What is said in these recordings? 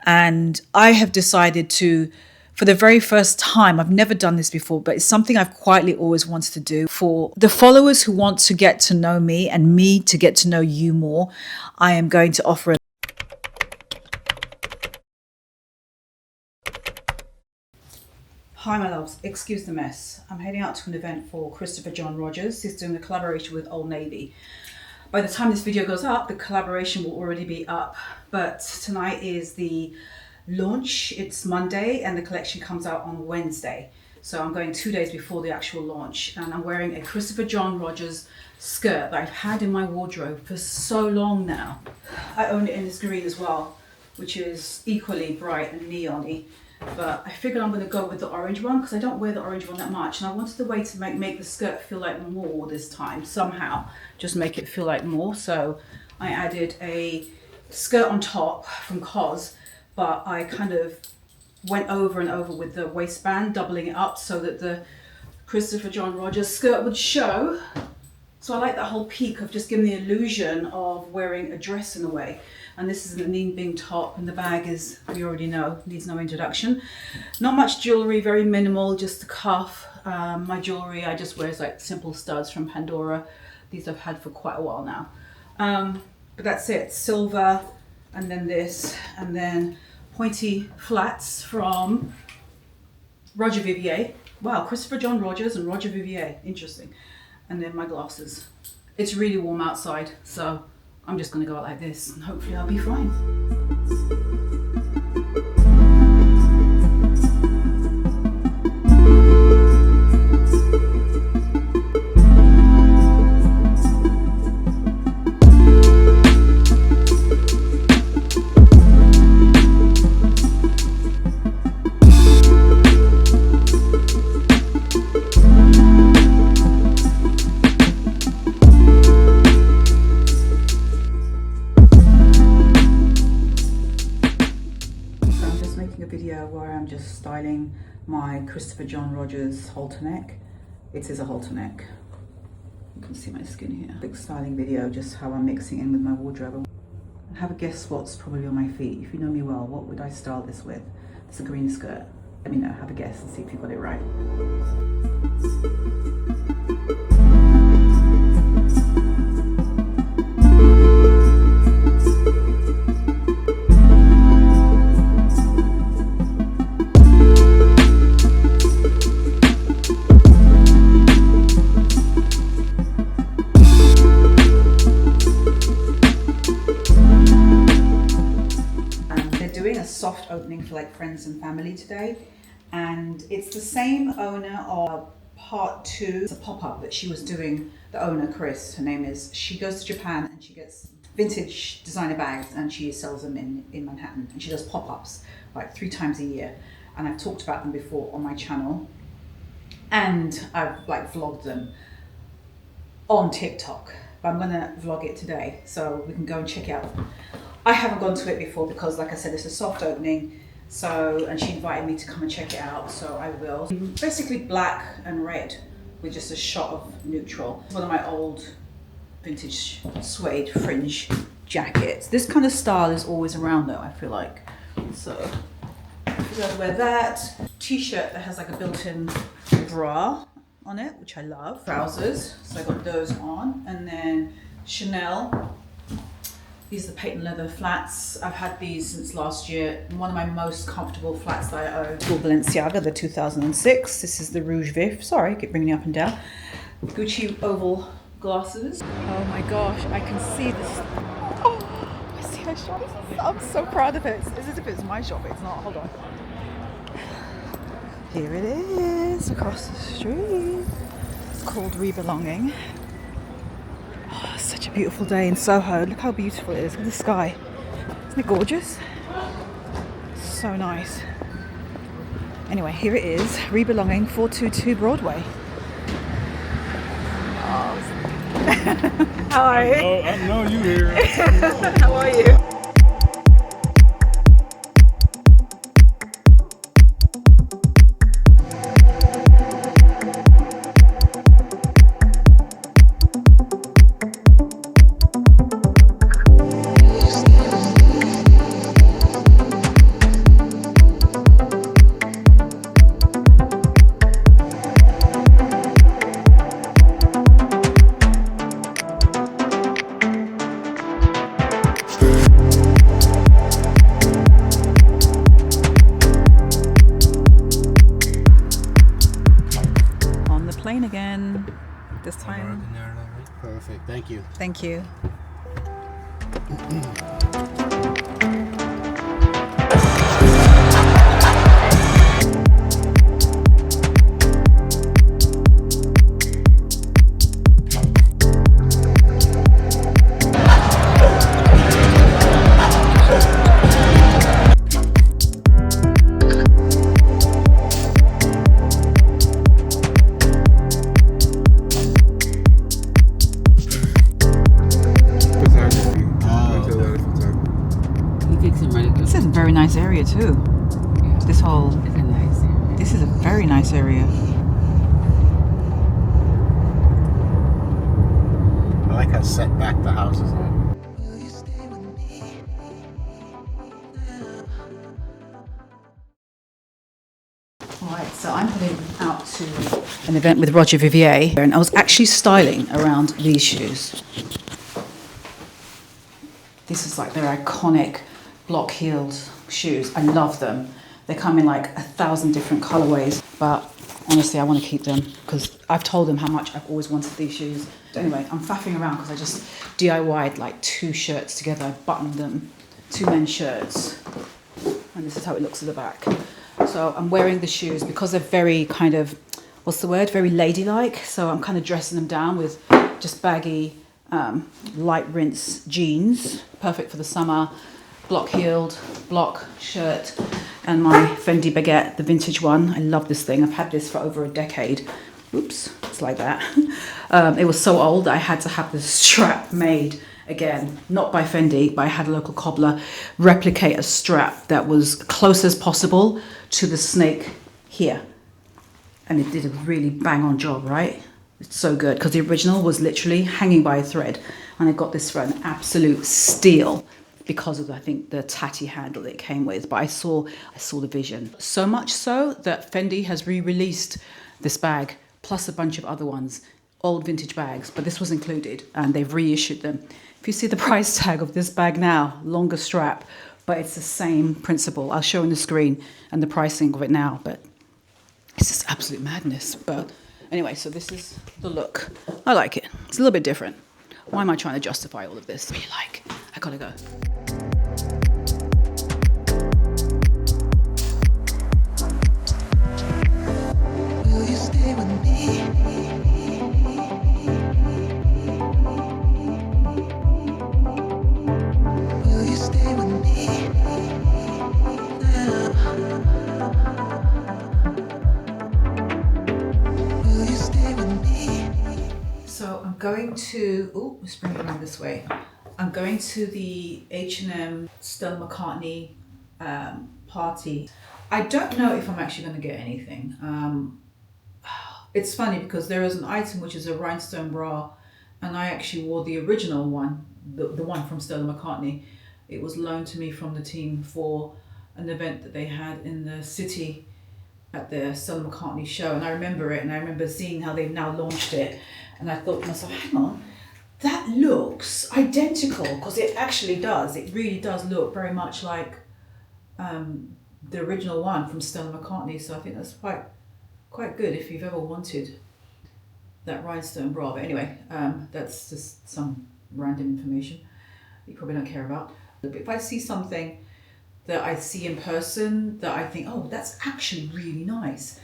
And I have decided to, for the very first time, I've never done this before, but it's something I've quietly always wanted to do. For the followers who want to get to know me and me to get to know you more, I am going to offer a Hi my loves, excuse the mess. I'm heading out to an event for Christopher John Rogers. He's doing a collaboration with Old Navy. By the time this video goes up, the collaboration will already be up. But tonight is the launch. It's Monday and the collection comes out on Wednesday. So I'm going 2 days before the actual launch, and I'm wearing a Christopher John Rogers skirt that I've had in my wardrobe for so long now. I own it in this green as well, which is equally bright and neon-y. But I figured I'm going to go with the orange one because I don't wear the orange one that much, and I wanted a way to make the skirt feel like more this time somehow, just make it feel like more. So I added a skirt on top from COS, but I kind of went over and over with the waistband, doubling it up so that the Christopher John Rogers skirt would show. So I like that whole peak of just giving the illusion of wearing a dress in a way. And this is an Neen Bing top, and the bag is, you already know, needs no introduction. Not much jewelry, very minimal, just a cuff. My jewelry I just wear is like simple studs from Pandora. These I've had for quite a while now. But that's it, silver, and then this, and then pointy flats from Roger Vivier. Wow, Christopher John Rogers and Roger Vivier, interesting. And then my glasses. It's really warm outside, so I'm just gonna go out like this and hopefully I'll be fine. Styling my Christopher John Rogers halter neck. It is a halter neck. You can see my skin here. Big styling video, just how I'm mixing in with my wardrobe. Have a guess what's probably on my feet. If you know me well, what would I style this with? It's a green skirt. Let me know, have a guess and see if you got it right. Soft opening for like friends and family today, and it's the same owner of part 2. It's a pop-up that she was doing, the owner Chris, her name is. She goes to Japan and she gets vintage designer bags and she sells them in Manhattan, and she does pop-ups like 3 times a year, and I've talked about them before on my channel, and I've like vlogged them on TikTok, but I'm gonna vlog it today so we can go and check it out. I haven't gone to it before because, like I said, it's a soft opening. So, and she invited me to come and check it out, so I will. Basically black and red with just a shot of neutral. One of my old vintage suede fringe jackets. This kind of style is always around though, I feel like. So I figured I'd wear that. T-shirt that has like a built-in bra on it, which I love. Trousers, so I got those on. And then Chanel. These are the patent leather flats. I've had these since last year. One of my most comfortable flats that I own. Balenciaga, the 2006. This is the Rouge Vif. Sorry, I keep bringing it up and down. Gucci oval glasses. Oh my gosh, I can see this. Oh, I see my shop. I'm so proud of it. It's as if it's my shop, but it's not. Hold on. Here it is, across the street. It's called Rebelonging. Oh, such a beautiful day in Soho. Look how beautiful it is with the sky. Isn't it gorgeous? So nice. Anyway, here it is. Rebelonging, 422 Broadway. Oh. Hi. I know you here. How are you? chain again. This time. Perfect. Thank you. Thank you. Very nice area too. Yeah. This whole. It's a nice area. This is a very nice area. I like how set back the houses are. Alright, so I'm heading out to an event with Roger Vivier, and I was actually styling around these shoes. This is like their iconic block-heeled shoes. I love them. They come in like 1,000 different colorways, but honestly I want to keep them because I've told them how much I've always wanted these shoes. Anyway, I'm faffing around because I just DIY'd like 2 shirts together. I buttoned them, 2 men's shirts, and this is how it looks at the back. So I'm wearing the shoes because they're very kind of, what's the word, very ladylike. So I'm kind of dressing them down with just baggy light rinse jeans, perfect for the summer. Block-heeled block shirt and my Fendi baguette, the vintage one. I love this thing. I've had this for over a decade. Oops, it's like that. It was so old I had to have the strap made again, not by Fendi, but I had a local cobbler replicate a strap that was close as possible to the snake here. And it did a really bang on job, right? It's so good because the original was literally hanging by a thread, and I got this for an absolute steal because of, I think, the tatty handle that it came with. But I saw the vision. So much so that Fendi has re-released this bag, plus a bunch of other ones, old vintage bags, but this was included, and they've reissued them. If you see the price tag of this bag now, longer strap, but it's the same principle. I'll show on the screen and the pricing of it now, but it's just absolute madness. But anyway, so this is the look. I like it. It's a little bit different. Why am I trying to justify all of this? Really like, I gotta go. Will you stay with me? Will you stay with me? Will you stay with me? So I'm going to, let's bring it around this way. I'm going to the H&M Stella McCartney party. I don't know if I'm actually going to get anything. It's funny because there is an item which is a rhinestone bra, and I actually wore the original one, the one from Stella McCartney. It was loaned to me from the team for an event that they had in the city at the Stella McCartney show, and I remember it, and I remember seeing how they've now launched it, and I thought to myself, hang on, that looks identical, because it actually does. It really does look very much like the original one from Stella McCartney. So I think that's quite good if you've ever wanted that rhinestone bra. But anyway, that's just some random information you probably don't care about. But if I see something that I see in person that I think, oh, that's actually really nice,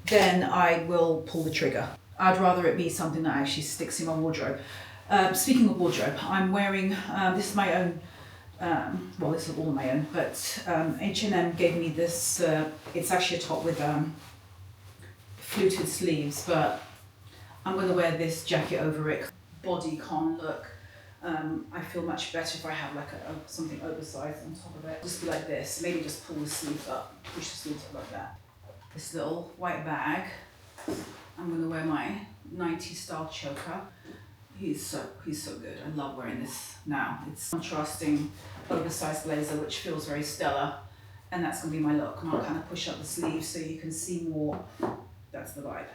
then I will pull the trigger. I'd rather it be something that actually sticks in my wardrobe. Speaking of wardrobe, I'm wearing, this is my own, well, this is all my own, but H&M gave me this, it's actually a top with fluted sleeves, but I'm going to wear this jacket over it. Bodycon look. I feel much better if I have like something oversized on top of it. Just be like this, maybe just pull the sleeves up, push the sleeves up like that. This little white bag. I'm going to wear my 90s style choker. He's so good. I love wearing this now. It's contrasting oversized blazer, which feels very Stella, and that's going to be my look. And I'll kind of push up the sleeves so you can see more. That's the vibe.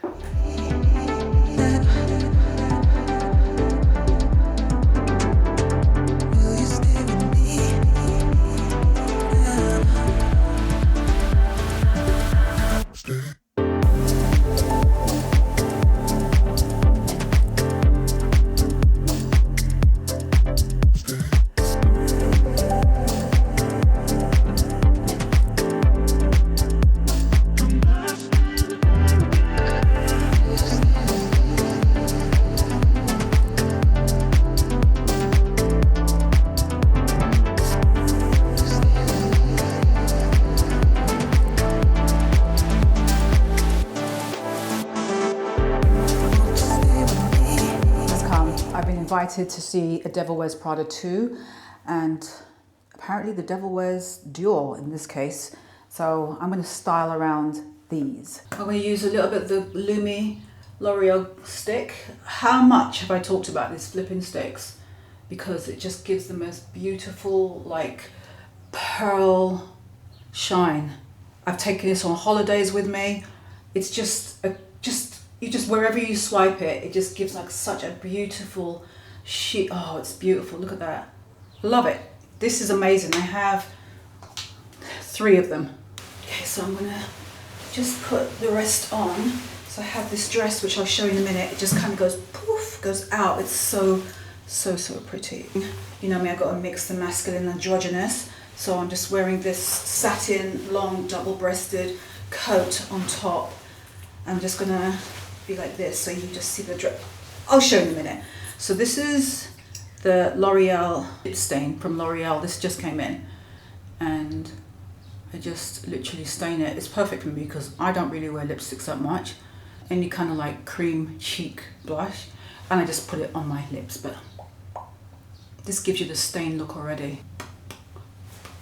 excited to see A Devil Wears Prada 2, and apparently The Devil Wears Dior in this case. So I'm going to style around these. I'm going to use a little bit of the Lumi L'Oreal stick. How much have I talked about these flipping sticks? Because it just gives the most beautiful, like, pearl shine. I've taken this on holidays with me. It's just wherever you swipe it, it just gives like such a beautiful sheet. Oh, it's beautiful. Look at that. Love it. This is amazing. I have 3 of them. Okay, so I'm gonna just put the rest on. So I have this dress, which I'll show you in a minute. It just kind of goes poof, goes out. It's so pretty. You know me, I've got to mix the masculine and androgynous. So I'm just wearing this satin, long, double-breasted coat on top. I'm just gonna be like this, so you just see the dress. I'll show you in a minute. So this is the L'Oreal lip stain from L'Oreal. This just came in, and I just literally stain it. It's perfect for me because I don't really wear lipsticks that much. Any kind of like cream cheek blush, and I just put it on my lips. But this gives you the stain look already.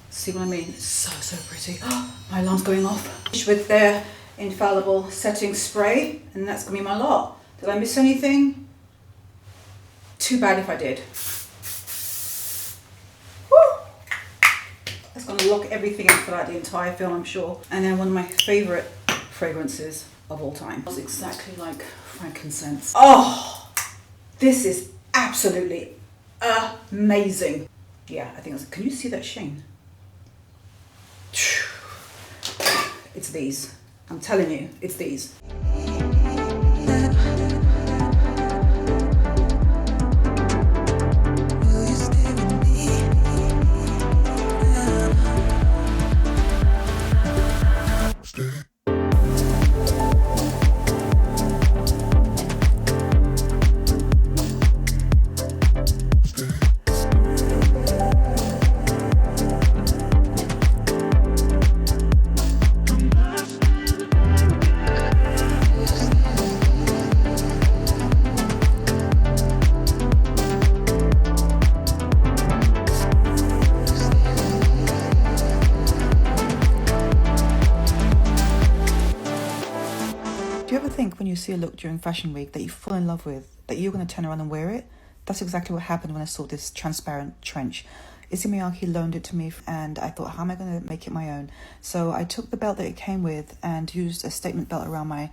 See what I mean? It's so pretty. My alarm's going off. With their infallible setting spray, and that's gonna be my lot. Did I miss anything? Too bad if I did. Woo! That's gonna lock everything in throughout the entire film, I'm sure. And then one of my favorite fragrances of all time. It smells exactly like frankincense. Oh, this is absolutely amazing. Yeah, I think that's, can you see that sheen? It's these. I'm telling you, it's these. Do you ever think when you see a look during Fashion Week that you fall in love with, that you're going to turn around and wear it? That's exactly what happened when I saw this transparent trench. Issey Miyake loaned it to me, and I thought, how am I going to make it my own? So I took the belt that it came with and used a statement belt around my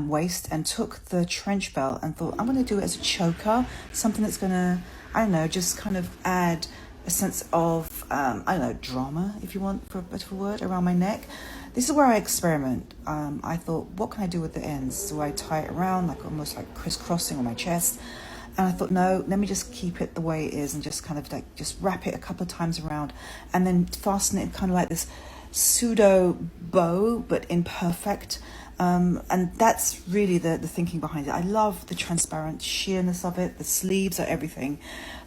waist, and took the trench belt and thought, I'm going to do it as a choker, something that's going to, I don't know, just kind of add a sense of, I don't know, drama, if you want, for a better word, around my neck. This is where I experiment. I thought, what can I do with the ends? Do I tie it around, like almost like crisscrossing on my chest? And I thought, no, let me just keep it the way it is and just kind of like just wrap it a couple of times around and then fasten it kind of like this pseudo bow, but imperfect. And that's really the thinking behind it. I love the transparent sheerness of it. The sleeves are everything.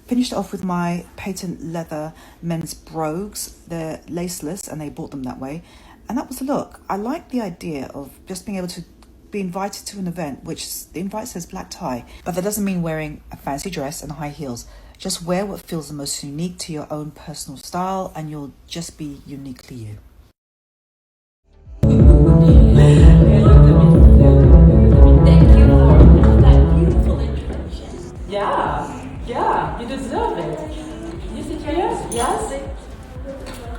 Finished it off with my patent leather men's brogues. They're laceless and they bought them that way. And that was the look. I like the idea of just being able to be invited to an event, which the invite says black tie, but that doesn't mean wearing a fancy dress and high heels. Just wear what feels the most unique to your own personal style, and you'll just be uniquely you. Thank you for that beautiful introduction. Yeah, you deserve it. Yes.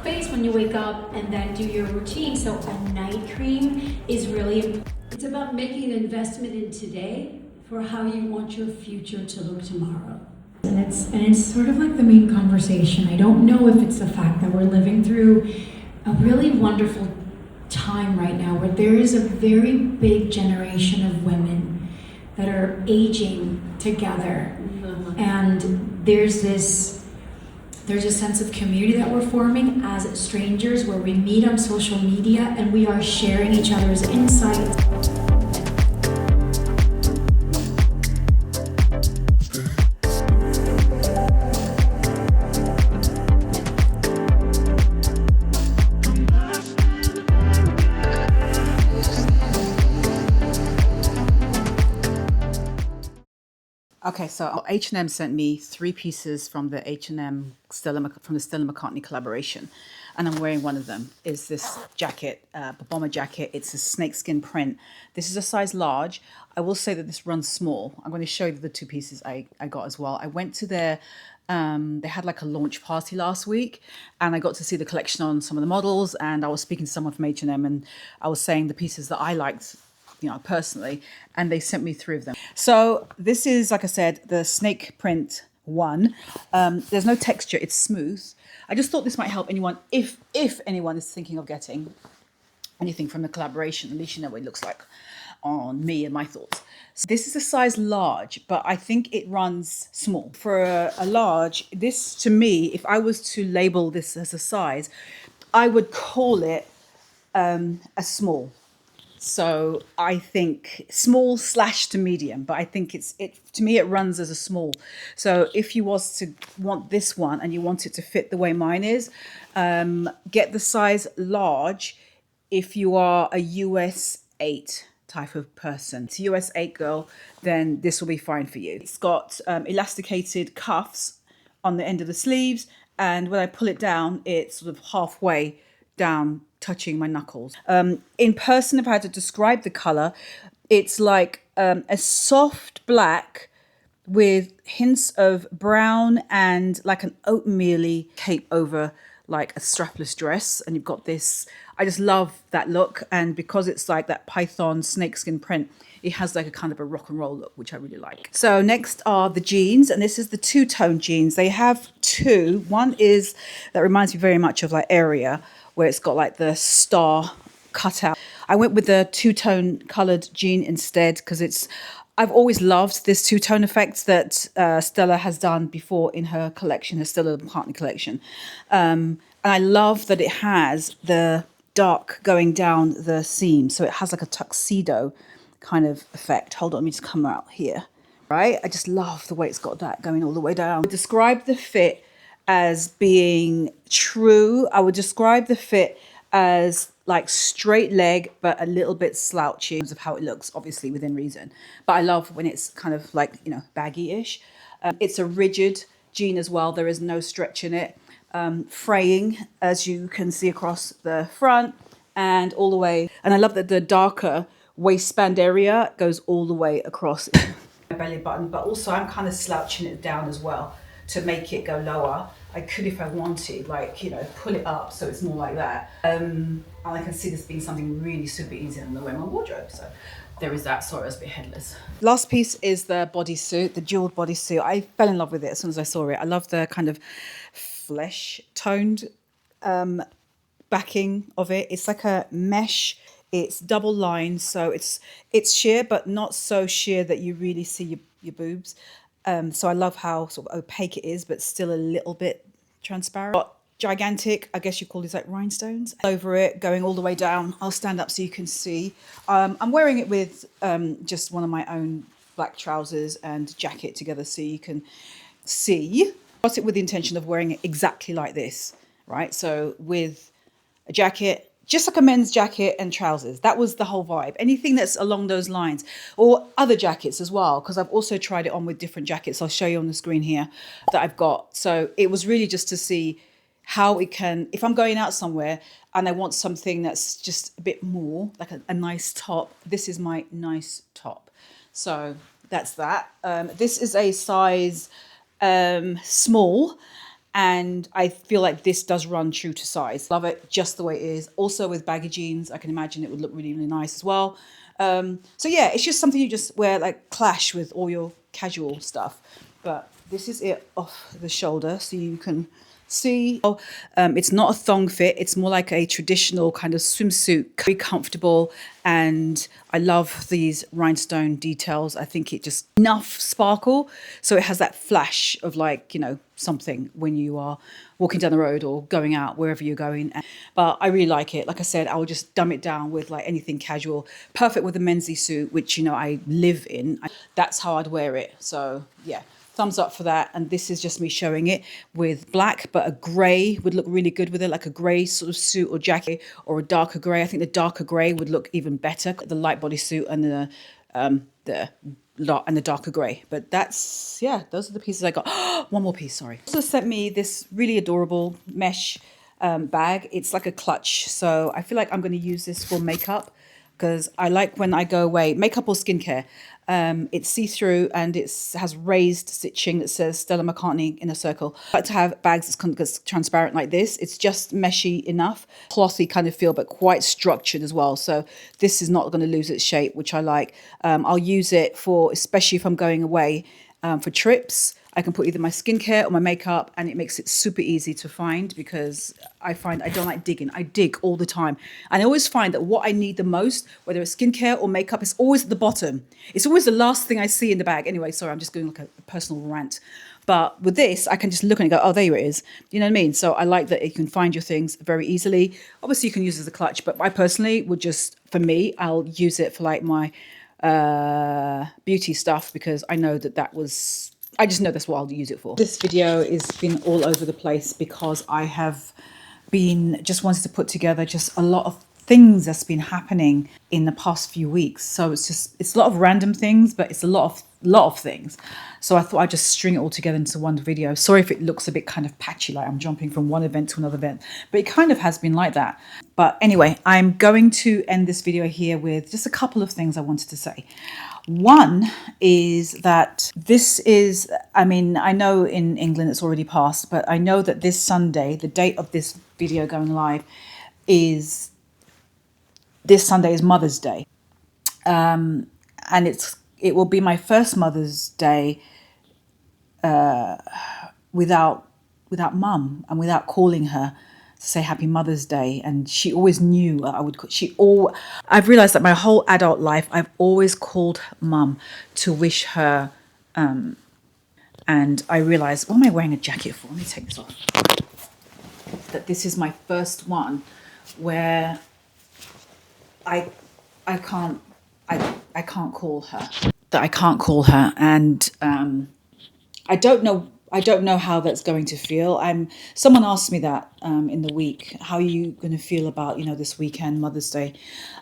Face when you wake up and then do your routine. So a night cream is really important. It's about making an investment in today for how you want your future to look tomorrow. And it's sort of like the main conversation. I don't know if it's the fact that we're living through a really wonderful time right now where there is a very big generation of women that are aging together. And there's a sense of community that we're forming as strangers where we meet on social media and we are sharing each other's insights. Okay, so H&M sent me 3 pieces from the H&M from the Stella McCartney collaboration, and I'm wearing one of them. Is this jacket, bomber jacket? It's a snakeskin print. This is a size large. I will say that this runs small. I'm going to show you the 2 pieces I got as well. I went to their they had like a launch party last week, and I got to see the collection on some of the models, and I was speaking to someone from H&M, and I was saying the pieces that I liked, you know, personally, and they sent me 3 of them. So this is, like I said, the snake print one. There's no texture, it's smooth. I just thought this might help anyone, if anyone is thinking of getting anything from the collaboration, at least you know what it looks like on me and my thoughts. So this is a size large, but I think it runs small. For a large, this to me, if I was to label this as a size, I would call it a small. So I think small / to medium, but I think to me, it runs as a small. So if you was to want this one and you want it to fit the way mine is, get the size large if you are a US 8 type of person. It's a US 8 girl, then this will be fine for you. It's got elasticated cuffs on the end of the sleeves, and when I pull it down, it's sort of halfway down, touching my knuckles. In person, if I had to describe the color, it's like a soft black with hints of brown and like an oatmeal-y cape over like a strapless dress. And you've got this, I just love that look. And because it's like that python snakeskin print, it has like a kind of a rock and roll look, which I really like. So next are the jeans, and this is the 2-tone jeans. They have 2. One is, that reminds me very much of like Area, where it's got like the star cut out. I went with the 2-tone colored jean instead because I've always loved this 2-tone effect that Stella has done before in her collection, the Stella McCartney collection. And I love that it has the dark going down the seam. So it has like a tuxedo kind of effect. Hold on, let me just come out here. Right? I just love the way it's got that going all the way down. Describe the fit as being true. I would describe the fit as like straight leg, but a little bit slouchy in terms of how it looks, obviously within reason. But I love when it's kind of like, you know, baggy-ish. It's a rigid jean as well. There is no stretch in it. Fraying, as you can see across the front and all the way. And I love that the darker waistband area goes all the way across my belly button, but also I'm kind of slouching it down as well to make it go lower. I could, if I wanted, like, you know, pull it up so it's more like that. And I can see this being something really super easy in the way my wardrobe. So there is that. Sorry, I was a bit headless. Last piece is the bodysuit, the jeweled bodysuit. I fell in love with it as soon as I saw it. I love the kind of flesh toned backing of it. It's like a mesh. It's double lined, so it's sheer, but not so sheer that you really see your boobs. So I love how sort of opaque it is, but still a little bit transparent. Got gigantic, I guess you call these like rhinestones over it, going all the way down. I'll stand up so you can see. I'm wearing it with just one of my own black trousers and jacket together so you can see. Got it with the intention of wearing it exactly like this, right? So with a jacket, just like a men's jacket and trousers. That was the whole vibe. Anything that's along those lines, or other jackets as well, because I've also tried it on with different jackets. I'll show you on the screen here that I've got. So it was really just to see how it can, if I'm going out somewhere and I want something that's just a bit more, like a nice top, this is my nice top. So that's that. This is a size small, and I feel like this does run true to size. Love it just the way it is. Also with baggy jeans, I can imagine it would look really, really nice as well. So yeah, it's just something you just wear, like clash with all your casual stuff. But this is it off the shoulder, so you can see. It's not a thong fit. It's more like a traditional kind of swimsuit, very comfortable. And I love these rhinestone details. I think it just enough sparkle. So it has that flash of like, you know, something when you are walking down the road or going out, wherever you're going. But I really like it. Like I said, I will just dumb it down with like anything casual. Perfect with a mensy suit, which, you know, I live in. That's how I'd wear it. So yeah. Thumbs up for that. And this is just me showing it with black, but a grey would look really good with it, like a grey sort of suit or jacket, or a darker grey. I think the darker grey would look even better. The light bodysuit and the and the darker grey. But that's, yeah, those are the pieces I got. One more piece, sorry. Also sent me this really adorable mesh bag. It's like a clutch. So I feel like I'm going to use this for makeup, because I like when I go away, makeup or skincare. It's see-through and it has raised stitching that says Stella McCartney in a circle. I like to have bags that's transparent like this. It's just meshy enough, clothy kind of feel, but quite structured as well. So this is not going to lose its shape, which I like. I'll use it for, especially if I'm going away for trips. I can put either my skincare or my makeup, and it makes it super easy to find, because I find I don't like digging. I dig all the time. And I always find that what I need the most, whether it's skincare or makeup, is always at the bottom. It's always the last thing I see in the bag. Anyway, sorry, I'm just going like a personal rant. But with this, I can just look and go, oh, there it is. You know what I mean? So I like that you can find your things very easily. Obviously, you can use it as a clutch, but I personally would just, for me, I'll use it for like my beauty stuff, because I know I just know that's what I'll use it for. This video has been all over the place because I have been just wanted to put together just a lot of things that's been happening in the past few weeks. So it's a lot of random things, but it's a lot of things. So I thought I'd just string it all together into one video. Sorry if it looks a bit kind of patchy, like I'm jumping from one event to another event, but it kind of has been like that. But anyway, I'm going to end this video here with just a couple of things I wanted to say. One is that this is, I mean, I know in England it's already passed, but I know that this Sunday, the date of this video going live, is this Sunday is Mother's Day. And it will be my first Mother's Day without Mum, and without calling her to say Happy Mother's Day. And she always knew I would. I've realised that my whole adult life I've always called Mum to wish her. And I realised, what am I wearing a jacket for? Let me take this off. That this is my first one where I can't call her. That I can't call her, and I don't know how that's going to feel. Someone asked me that in the week, how are you going to feel about, this weekend, Mother's Day?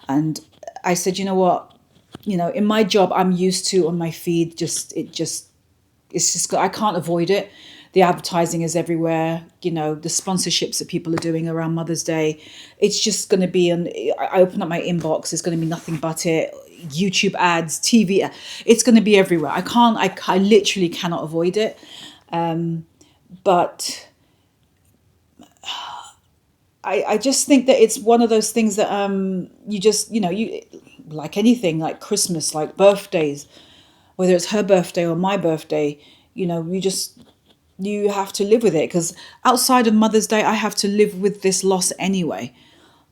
And I said, you know what, in my job, I'm used to on my feed, I can't avoid it. The advertising is everywhere, the sponsorships that people are doing around Mother's Day. It's just going to be, I open up my inbox, it's going to be nothing but it. YouTube ads, TV, it's going to be everywhere. I literally cannot avoid it. But I just think that it's one of those things that you like anything, like Christmas, like birthdays, whether it's her birthday or my birthday, you have to live with it, because outside of Mother's Day, I have to live with this loss anyway.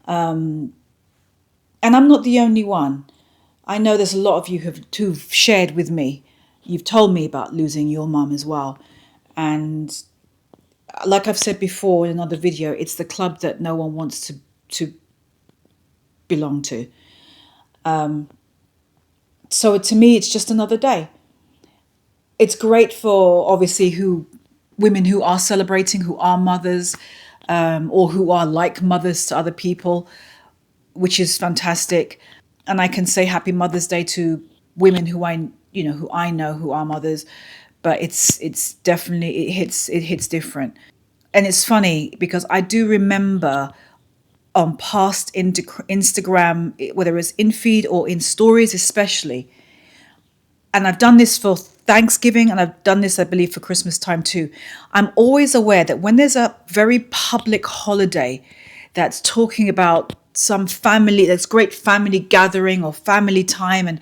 And I'm not the only one. I know there's a lot of you who've shared with me. You've told me about losing your mum as well. And like I've said before in another video, it's the club that no one wants to belong to. So to me, it's just another day. It's great for, obviously, women who are celebrating, who are mothers, or who are like mothers to other people, which is fantastic. And I can say Happy Mother's Day to women who I know who are mothers, but it's definitely, it hits different. And it's funny because I do remember on past Instagram, whether it's in feed or in stories especially, and I've done this for Thanksgiving, and I've done this, I believe, for Christmas time too. I'm always aware that when there's a very public holiday that's talking about some family, that's great family gathering or family time, and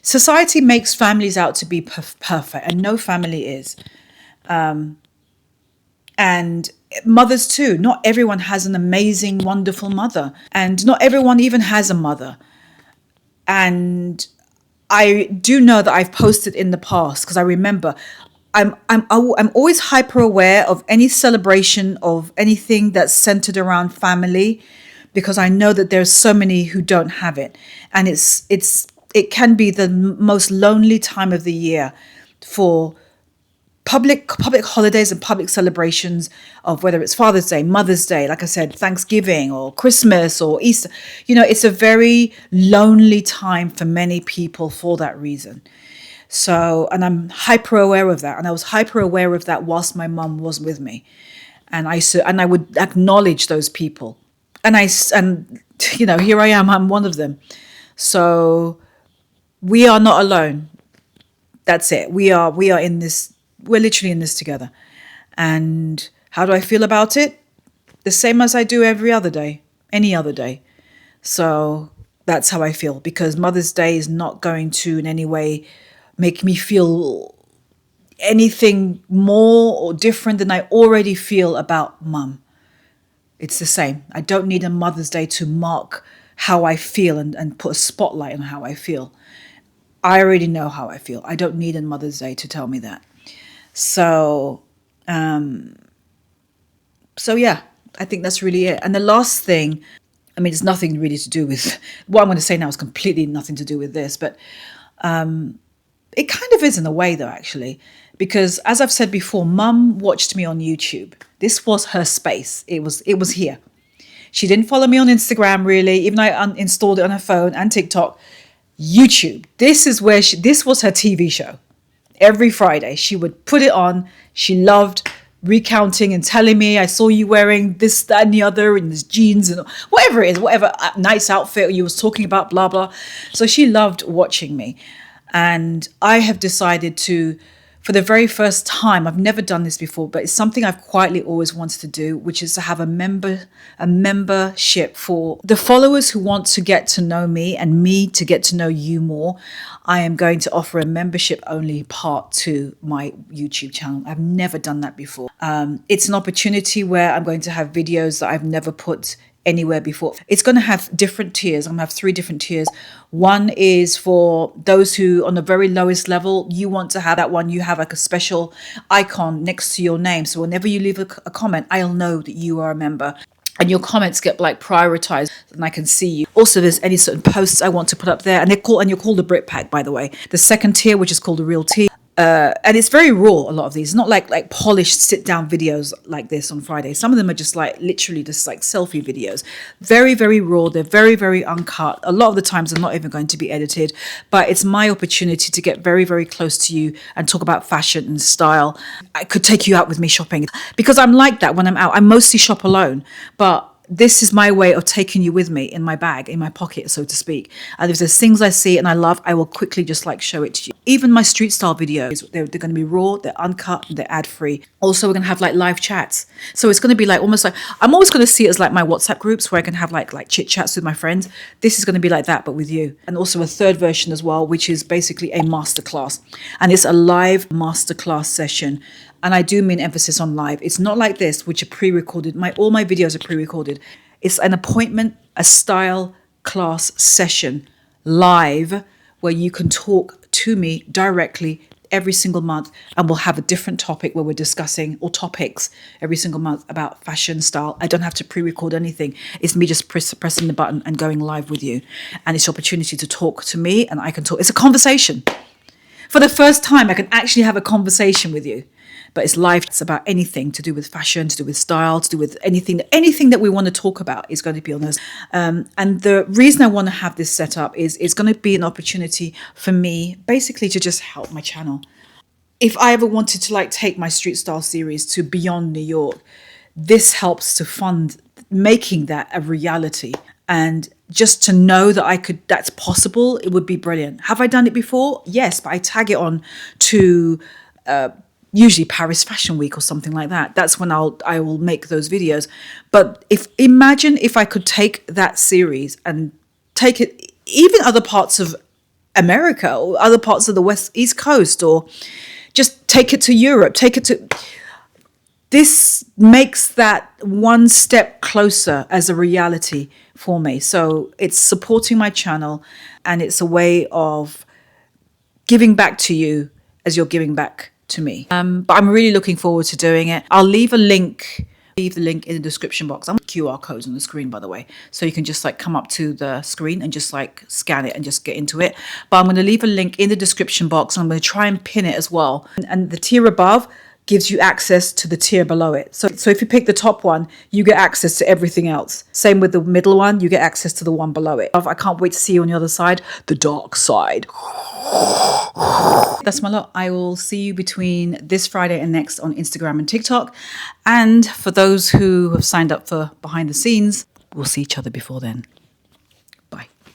society makes families out to be perfect, and no family is. And mothers too. Not everyone has an amazing, wonderful mother, and not everyone even has a mother. And I do know that I've posted in the past, because I remember I'm always hyper aware of any celebration of anything that's centered around family, because I know that there's so many who don't have it, and it can be the most lonely time of the year for public holidays and public celebrations of whether it's Father's Day, Mother's Day, like I said, Thanksgiving or Christmas or Easter. It's a very lonely time for many people for that reason. So, and I'm hyper aware of that. And I was hyper aware of that whilst my mum was with me. And I would acknowledge those people. And you know, here I am, I'm one of them. So we are not alone. That's it. We are in this, we're literally in this together. And how do I feel about it? The same as I do every other day, any other day. So that's how I feel, because Mother's Day is not going to in any way make me feel anything more or different than I already feel about Mum. It's the same. I don't need a Mother's Day to mark how I feel and put a spotlight on how I feel. I already know how I feel. I don't need a Mother's Day to tell me that. So yeah, I think that's really it. And the last thing, I mean, it's nothing really to do with what I'm going to say now is completely nothing to do with this, but it kind of is in a way though, actually, because as I've said before, Mum watched me on YouTube. This was her space. It was here. She didn't follow me on Instagram really, even though I installed it on her phone and TikTok. YouTube. This was her TV show. Every Friday she would put it on. She loved recounting and telling me, I saw you wearing this, that, and the other, and this jeans and whatever it is, whatever nice outfit you was talking about, blah, blah. So she loved watching me. And I have decided to, for the very first time, I've never done this before, but it's something I've quietly always wanted to do, which is to have a membership for the followers who want to get to know me and me to get to know you more. I am going to offer a membership only part to my YouTube channel. I've never done that before. It's an opportunity where I'm going to have videos that I've never put anywhere before. It's going to have different tiers. I'm going to have 3 different tiers. One is for those who on the very lowest level, you want to have that one. You have like a special icon next to your name. So whenever you leave a comment, I'll know that you are a member. And your comments get like prioritized and I can see you. Also, there's any certain posts I want to put up there. And you're called the Brit Pack, by the way. The second tier, which is called the Real Tea. And it's very raw, a lot of these. Not like polished sit-down videos like this on Friday. Some of them are just like literally just like selfie videos. Very, very raw. They're very, very uncut. A lot of the times they're not even going to be edited. But it's my opportunity to get very, very close to you and talk about fashion and style. I could take you out with me shopping. Because I'm like that when I'm out. I mostly shop alone. But this is my way of taking you with me in my bag, in my pocket, so to speak. And if there's things I see and I love, I will quickly just like show it to you. Even my street style videos, they're going to be raw, they're uncut, they're ad free. Also, we're going to have like live chats. So it's going to be like almost like, I'm always going to see it as like my WhatsApp groups where I can have like chit chats with my friends. This is going to be like that, but with you. And also a third version as well, which is basically a masterclass. And it's a live masterclass session. And I do mean emphasis on live. It's not like this, which are pre-recorded. All my videos are pre-recorded. It's an appointment, a style class session live where you can talk to me directly every single month. And we'll have a different topic where we're discussing, or topics every single month about fashion, style. I don't have to pre-record anything. It's me just pressing the button and going live with you. And it's your opportunity to talk to me and I can talk. It's a conversation. For the first time, I can actually have a conversation with you. But it's live. It's about anything to do with fashion, to do with style, to do with anything that we want to talk about is going to be on this. And the reason I want to have this set up is it's going to be an opportunity for me basically to just help my channel. If I ever wanted to like take my street style series to beyond New York, this helps to fund making that a reality. And just to know that that's possible, it would be brilliant. Have I done it before? Yes, but I tag it on to usually Paris Fashion Week or something like that. That's when I will make those videos. But imagine if I could take that series and take it even other parts of America or other parts of the East Coast, or just take it to Europe, this makes that one step closer as a reality for me. So it's supporting my channel and it's a way of giving back to you as you're giving back to me. But I'm really looking forward to doing it. I'll leave a link. Leave the link in the description box. I'm QR codes on the screen, by the way, so you can just like come up to the screen and just like scan it and just get into it. But I'm going to leave a link in the description box and I'm going to try and pin it as well. And the tier above, gives you access to the tier below it. So if you pick the top one, you get access to everything else. Same with the middle one, you get access to the one below it. I can't wait to see you on the other side, the dark side. That's my lot. I will see you between this Friday and next on Instagram and TikTok. And for those who have signed up for behind the scenes, we'll see each other before then.